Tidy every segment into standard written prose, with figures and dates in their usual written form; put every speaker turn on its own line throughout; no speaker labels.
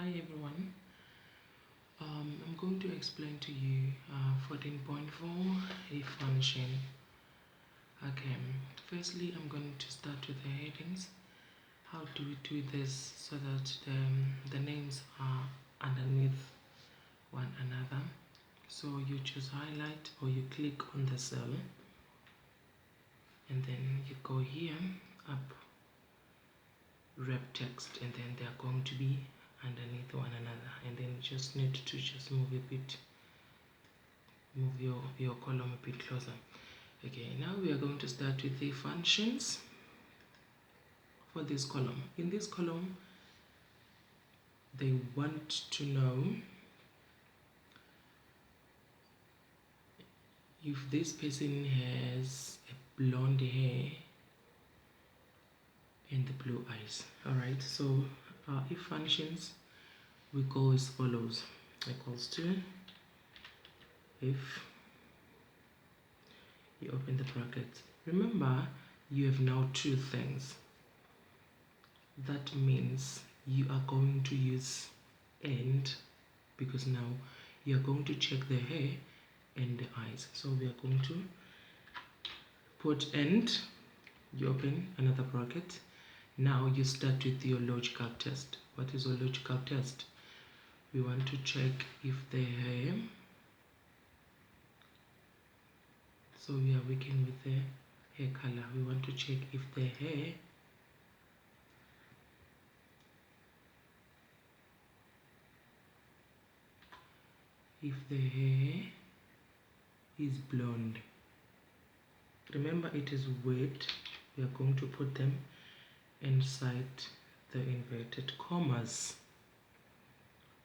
Hi everyone. I'm going to explain to you 14.4 a function. Okay, firstly I'm going to start with the headings. How do we do this so that the names are underneath one another? So you choose highlight or you click on the cell and then you go here up wrap text, and then they are going to be underneath one another, and then you just need to just move your column a bit closer. Okay, now we are going to start with the functions for this column. In this column they want to know if this person has a blonde hair and the blue eyes. All right, so if functions we go as follows: equals to, if you open the bracket, remember you have now two things. That means you are going to use and, because now you are going to check the hair and the eyes. So we are going to put and, you open another bracket. Now you start with your logical test. What is your logical test? We want to check if the hair, so we are working with the hair color. We want to check if the hair is blonde. Remember, it is wet. We are going to put them inside the inverted commas,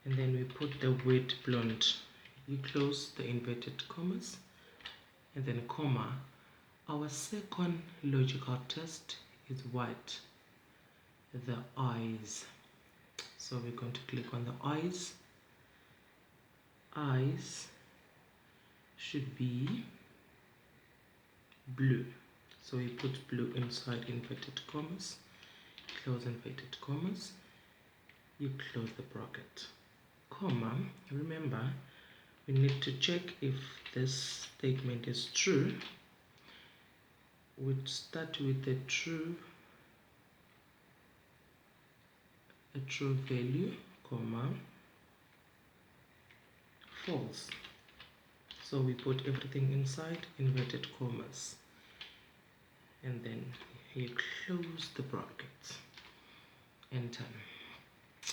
and then we put the word blonde. You close the inverted commas and then comma. Our second logical test is what? The eyes. So we're going to click on the eyes. Eyes should be blue. So we put blue inside inverted commas, close inverted commas, you close the bracket, comma. Remember, we need to check if this statement is true. We'd start with a true value, comma, false. So we put everything inside inverted commas, and then you close the bracket, enter.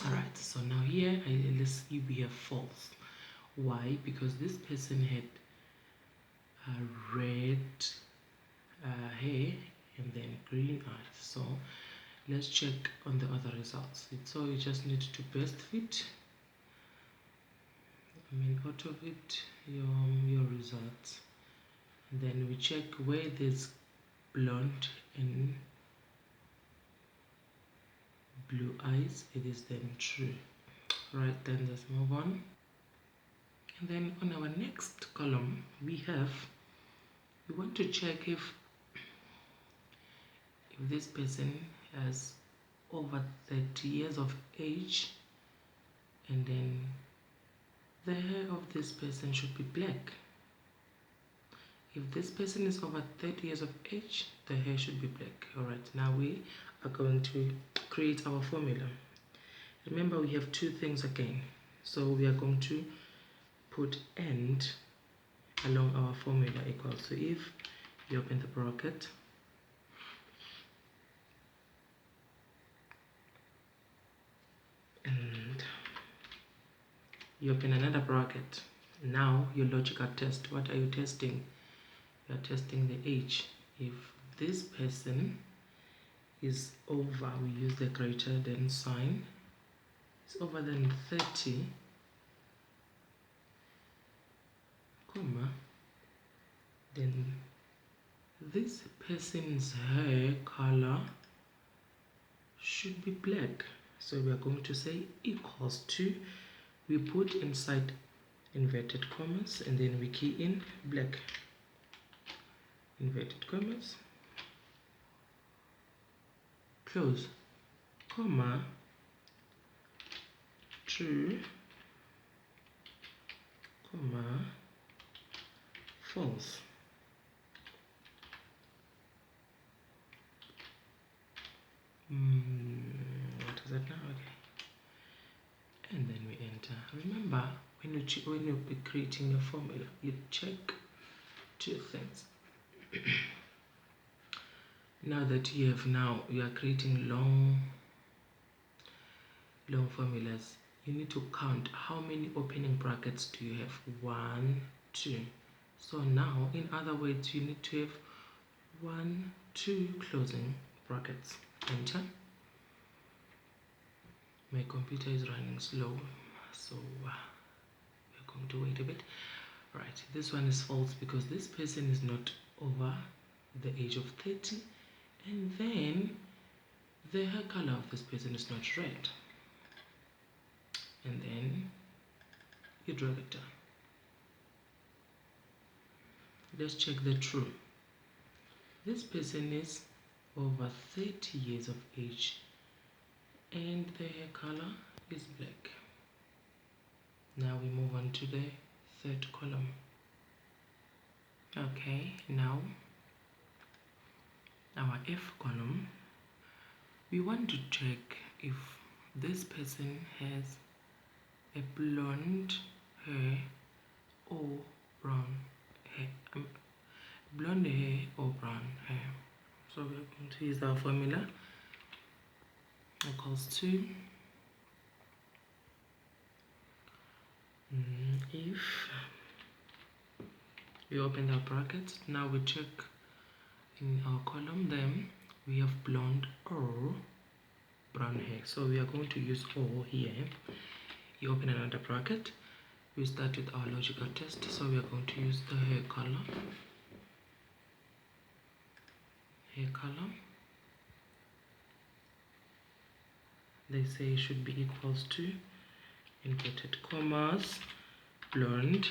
All right, so now here let's see we have false. Why? Because this person had red hair and then green eyes. So let's check on the other results. So you just need to best fit, out of it your results, and then we check where there's blonde and blue eyes, it is then true. Right, then let's move on. And then on our next column we want to check if this person has over 30 years of age, and then the hair of this person should be black. If this person is over 30 years of age, the hair should be black. All right, now we are going to create our formula. Remember, we have two things again, so we are going to put and along our formula equals to, if you open the bracket and you open another bracket. Now your logical test, what are you testing? You are testing the age. If this person is over, we use the greater than sign, it's over than 30, comma, then this person's hair color should be black. So we are going to say equals to, we put inside inverted commas and then we key in black, inverted commas, close, comma, true, comma, false. What is it now? Okay. And then we enter. Remember, when you're creating a formula, you check two things. Now that you are creating long formulas, you need to count how many opening brackets do you have. 1, 2. So now, in other words, you need to have 1, 2 closing brackets. Enter. My computer is running slow, so we're going to wait a bit. Right, this one is false because this person is not over the age of 30, and then the hair color of this person is not red. And then you drag it down. Let's check the true. This person is over 30 years of age and the hair color is black. Now we move on to the third column. Okay, now our F column, we want to check if this person has a blonde hair or brown hair. Blonde hair or brown hair. So we're going to use our formula equals to if we open our brackets. Now we check in our column, then we have blonde or brown hair. So we are going to use or here. You open another bracket. We start with our logical test. So we are going to use the hair color. Hair color. They say it should be equals to inverted commas blonde.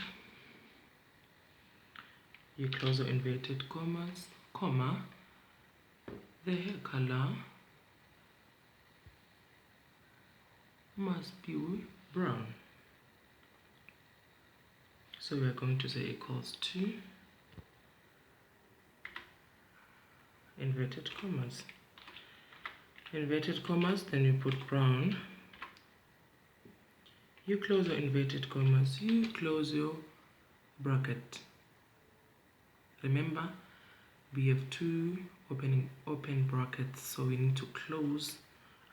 You close the inverted commas, comma, the hair color must be brown. So we are going to say equals to inverted commas. Inverted commas, then you put brown. You close your inverted commas, you close your bracket. Remember, we have two open brackets, so we need to close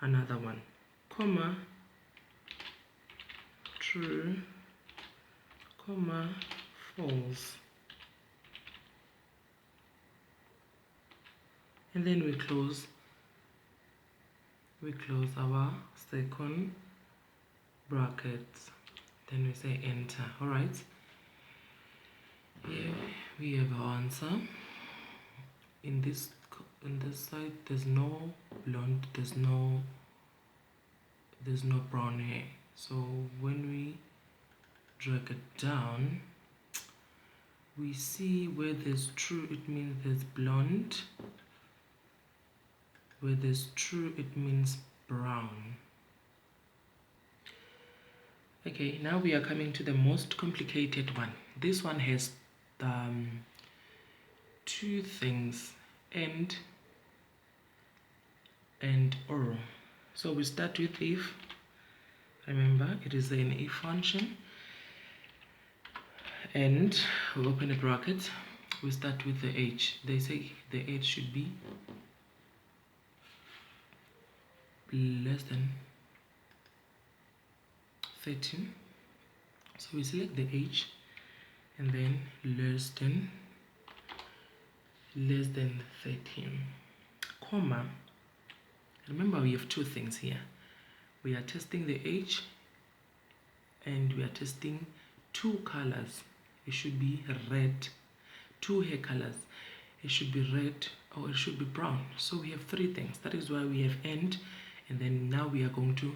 another one. Comma, true, comma, false. And then we close our second bracket. Then we say enter. All right. Here we have our answer. In this side, there's no blonde, there's no brown hair. So when we drag it down, we see where there's true, it means there's blonde. Where there's true, it means brown. Okay, now we are coming to the most complicated one. This one has two things, and or. So we start with if. Remember, it is an if function, and we open a bracket. We start with the age. They say the age should be less than 13. So we select the age and then less than 13, comma. Remember, we have two things here. We are testing the age and we are testing two colors. It should be red. Two hair colors. It should be red or it should be brown. So we have three things. That is why we have and then now we are going to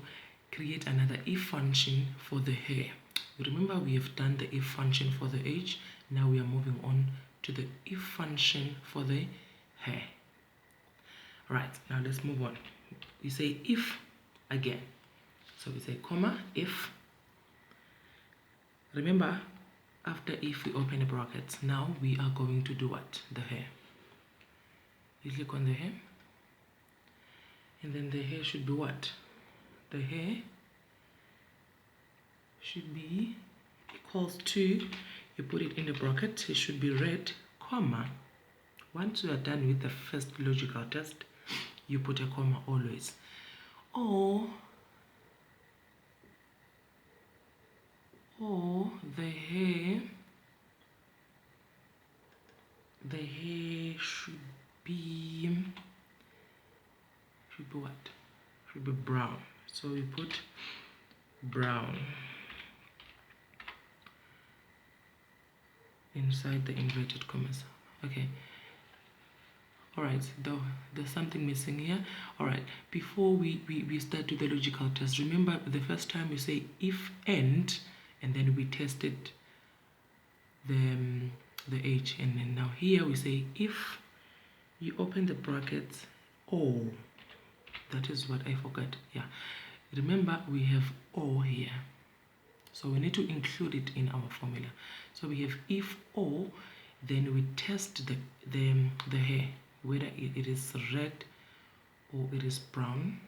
create another if function for the hair. Remember, we have done the if function for the age. Now we are moving on to the if function for the hair. Right, now let's move on. We say if again. So we say comma, if, Remember, after if we open the brackets, now we are going to do what? The hair. You click on the hair, and then the hair should be what? The hair should be equals to, you put it in the bracket, it should be red, comma. Once you are done with the first logical test, you put a comma always. Or the hair should be what? Should be brown. So we put brown inside the inverted commas. Okay. Alright, there's something missing here. Alright, before we start with the logical test, remember the first time we say if and then we tested the H, and then now here we say if you open the brackets or, that is what I forgot. Yeah, remember we have or here, so we need to include it in our formula. So we have if or, then we test the hair, whether it is red or it is brown.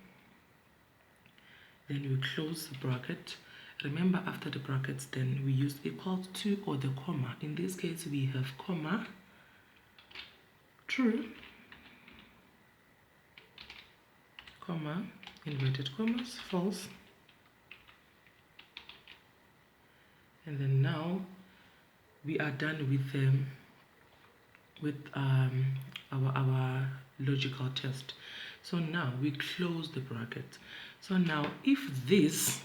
Then we close the bracket. Remember, after the brackets, then we use equal to or the comma. In this case, we have comma, true, comma, inverted commas, false. And then now we are done with our logical test. So now we close the bracket. So now if this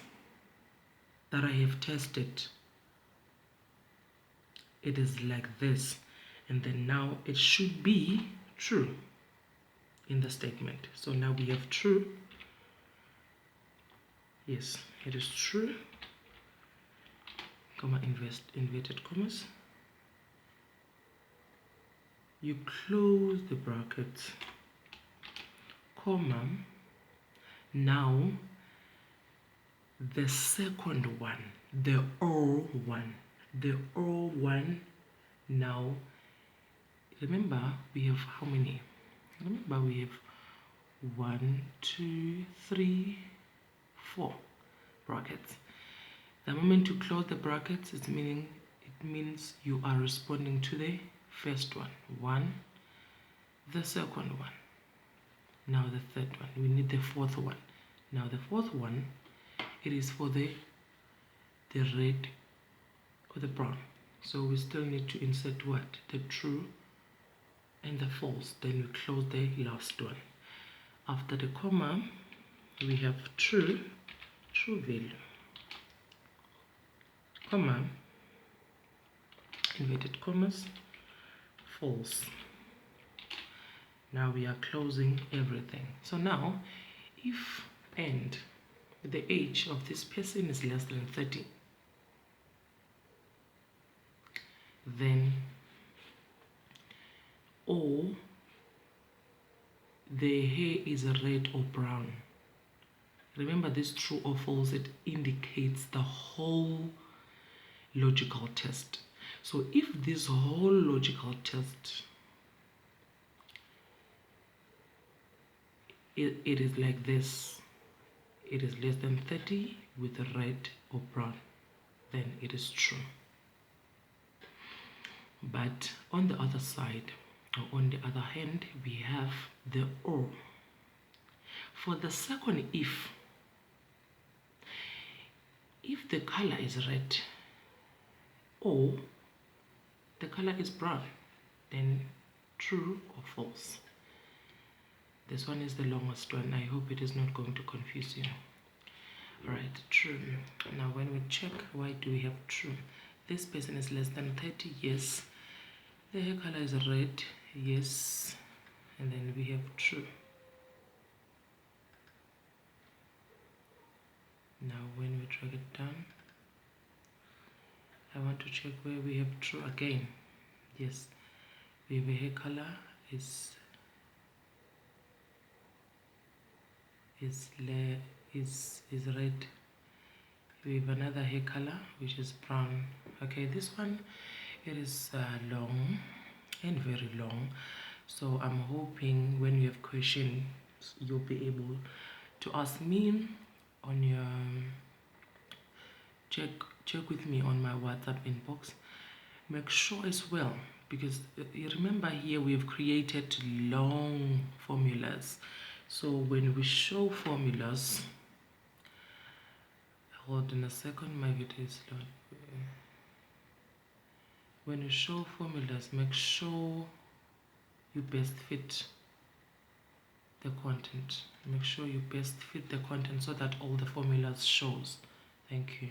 that I have tested, it is like this, and then now it should be true in the statement. So now we have true. Yes, it is true, comma, inverted commas. You close the bracket, comma. Now the second one, the or one, now remember we have how many? Remember we have 1, 2, 3, 4 brackets. The moment you close the brackets, it means you are responding to the first one, the second one, now the third one. We need the fourth one. Now the fourth one, it is for the red or the brown. So we still need to insert what? The true and the false. Then we close the last one. After the comma, we have true value, comma, inverted commas, false. Now we are closing everything. So now if and the age of this person is less than 30, then or the hair is red or brown. Remember this true or false, it indicates the whole logical test. So if this whole logical test, it is like this, it is less than 30 with red or brown, then it is true. But on the other side, or on the other hand, we have the or. For the second if the color is red or the color is brown, then true or false. This one is the longest one. I hope it is not going to confuse you. Alright, true. Now when we check, why do we have true? This person is less than 30, yes. The hair color is red, yes. And then we have true. Now when we drag it down, I want to check where we have true again. Yes, we have a hair color is red. We have another hair color which is brown. Okay, this one, it is long and very long, so I'm hoping when you have questions you'll be able to ask me on your check with me on my WhatsApp inbox. Make sure as well, because you remember here we've created long formulas, so when we show formulas, hold on a second, my video is low. When you show formulas, make sure you best fit the content. Make sure you best fit the content so that all the formulas shows. Thank you.